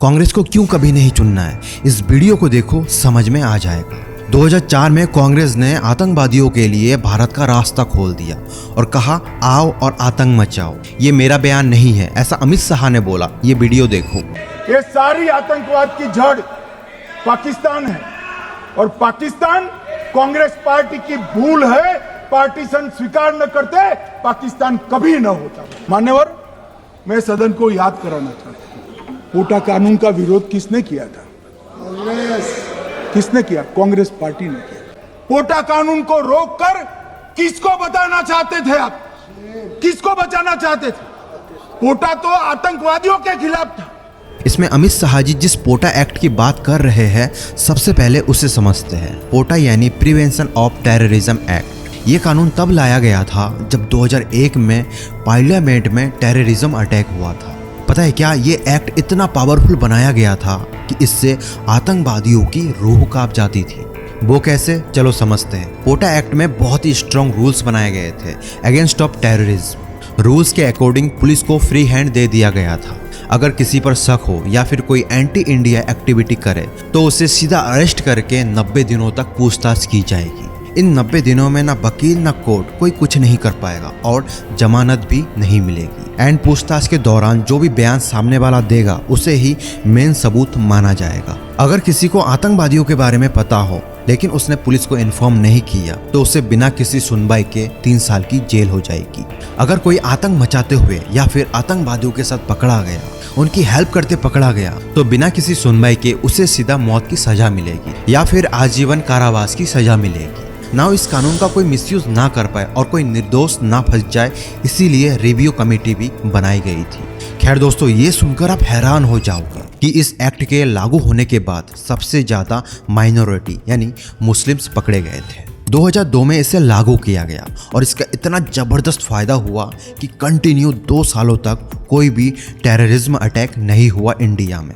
कांग्रेस को क्यों कभी नहीं चुनना है, इस वीडियो को देखो, समझ में आ जाएगा। 2004 में कांग्रेस ने आतंकवादियों के लिए भारत का रास्ता खोल दिया और कहा आओ और आतंक मचाओ। ये मेरा बयान नहीं है, ऐसा अमित शाह ने बोला। ये वीडियो देखो। ये सारी आतंकवाद की जड़ पाकिस्तान है और पाकिस्तान कांग्रेस पार्टी की भूल है। पार्टीशन स्वीकार न करते पाकिस्तान कभी न होता। मान्यवर, मैं सदन को याद कराना चाहता हूं, पोटा कानून का विरोध किसने किया था? किसने किया? कांग्रेस पार्टी ने किया। पोटा कानून को रोककर किसको बताना चाहते थे आप? किसको बचाना चाहते थे? पोटा तो आतंकवादियों के खिलाफ था। इसमें अमित शाह जी जिस पोटा एक्ट की बात कर रहे हैं, सबसे पहले उसे समझते हैं। पोटा यानी प्रिवेंशन ऑफ टेररिज्म एक्ट। ये कानून तब लाया गया था जब 2001 में पार्लियामेंट में टेररिज्म अटैक हुआ था। पता है क्या, ये एक्ट इतना पावरफुल बनाया गया था कि इससे आतंकवादियों की रूह कांप जाती थी। वो कैसे, चलो समझते हैं। पोटा एक्ट में बहुत ही स्ट्रॉन्ग रूल्स बनाए गए थे अगेंस्ट ऑफ टेररिज्म। रूल्स के अकॉर्डिंग पुलिस को फ्री हैंड दे दिया गया था। अगर किसी पर शक हो या फिर कोई एंटी इंडिया एक्टिविटी करे तो उसे सीधा अरेस्ट करके 90 दिनों तक पूछताछ की जाएगी। इन 90 दिनों में ना वकील ना कोर्ट कोई कुछ नहीं कर पाएगा और जमानत भी नहीं मिलेगी। एंड पूछताछ के दौरान जो भी बयान सामने वाला देगा उसे ही मेन सबूत माना जाएगा। अगर किसी को आतंकवादियों के बारे में पता हो लेकिन उसने पुलिस को इन्फॉर्म नहीं किया तो उसे बिना किसी सुनवाई के 3 साल की जेल हो जाएगी। अगर कोई आतंक मचाते हुए या फिर आतंकवादियों के साथ पकड़ा गया, उनकी हेल्प करते पकड़ा गया, तो बिना किसी सुनवाई के उसे सीधा मौत की सजा मिलेगी या फिर आजीवन कारावास की सजा मिलेगी। ना इस कानून का कोई मिसयूज ना कर पाए और कोई निर्दोष ना फंस जाए, इसीलिए रिव्यू कमेटी भी बनाई गई थी। खैर दोस्तों, ये सुनकर आप हैरान हो जाओगे कि इस एक्ट के लागू होने के बाद सबसे ज्यादा माइनॉरिटी यानी मुस्लिम्स पकड़े गए थे। 2002 में इसे लागू किया गया और इसका इतना जबरदस्त फायदा हुआ कि कंटिन्यू 2 सालों तक कोई भी टेररिज्म अटैक नहीं हुआ इंडिया में।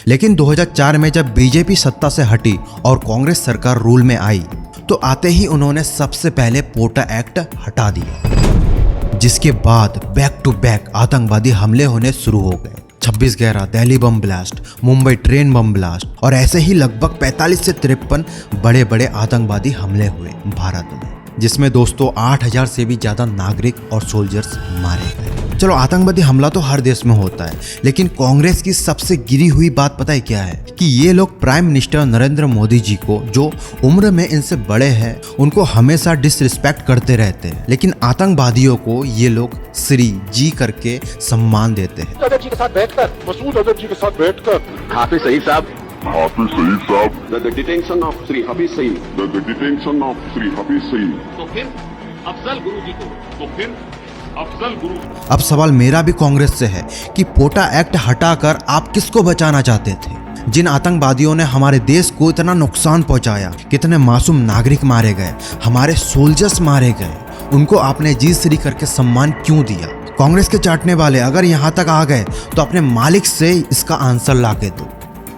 लेकिन 2004 में जब बीजेपी सत्ता से हटी और कांग्रेस सरकार रूल में आई तो आते ही उन्होंने सबसे पहले पोटा एक्ट हटा दिया, जिसके बाद बैक टू बैक आतंकवादी हमले होने शुरू हो गए। 26/11 Delhi bomb blast, Mumbai train bomb blast और ऐसे ही लगभग 45 से 53 बड़े बड़े आतंकवादी हमले हुए भारत में, जिसमें दोस्तों 8000 से भी ज्यादा नागरिक और सोल्जर्स मारे गए। चलो, आतंकवादी हमला तो हर देश में होता है, लेकिन कांग्रेस की सबसे गिरी हुई बात पता है क्या है? कि ये लोग प्राइम मिनिस्टर नरेंद्र मोदी जी को, जो उम्र में इनसे बड़े हैं, उनको हमेशा डिसरिस्पेक्ट करते रहते हैं, लेकिन आतंकवादियों को ये लोग श्री जी करके सम्मान देते हैं। अजहर जी के साथ बैठकर, मसूद अजहर जी के साथ बैठकर, हाफिज सईद साहब, the detention of Sri Hafiz Saeed, तो फिर अफजल गुरु जी को, अब सवाल मेरा भी कांग्रेस से है कि पोटा एक्ट हटाकर आप किसको बचाना चाहते थे? जिन आतंकवादियों ने हमारे देश को इतना नुकसान पहुंचाया, कितने मासूम नागरिक मारे गए, हमारे सोल्जर्स मारे गए, उनको आपने जी श्री करके सम्मान क्यों दिया? कांग्रेस के चाटने वाले अगर यहाँ तक आ गए तो अपने मालिक से इसका आंसर ला के दो।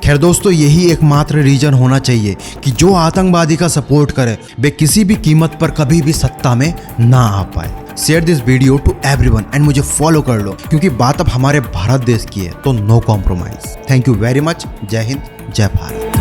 खैर दोस्तों, यही एकमात्र रीजन होना चाहिए कि जो आतंकवादी का सपोर्ट करे वे किसी भी कीमत पर कभी भी सत्ता में ना आ पाए। Share this video to everyone एंड मुझे फॉलो कर लो, क्योंकि बात अब हमारे भारत देश की है, तो no compromise. Thank you very much. जय हिंद, जय भारत।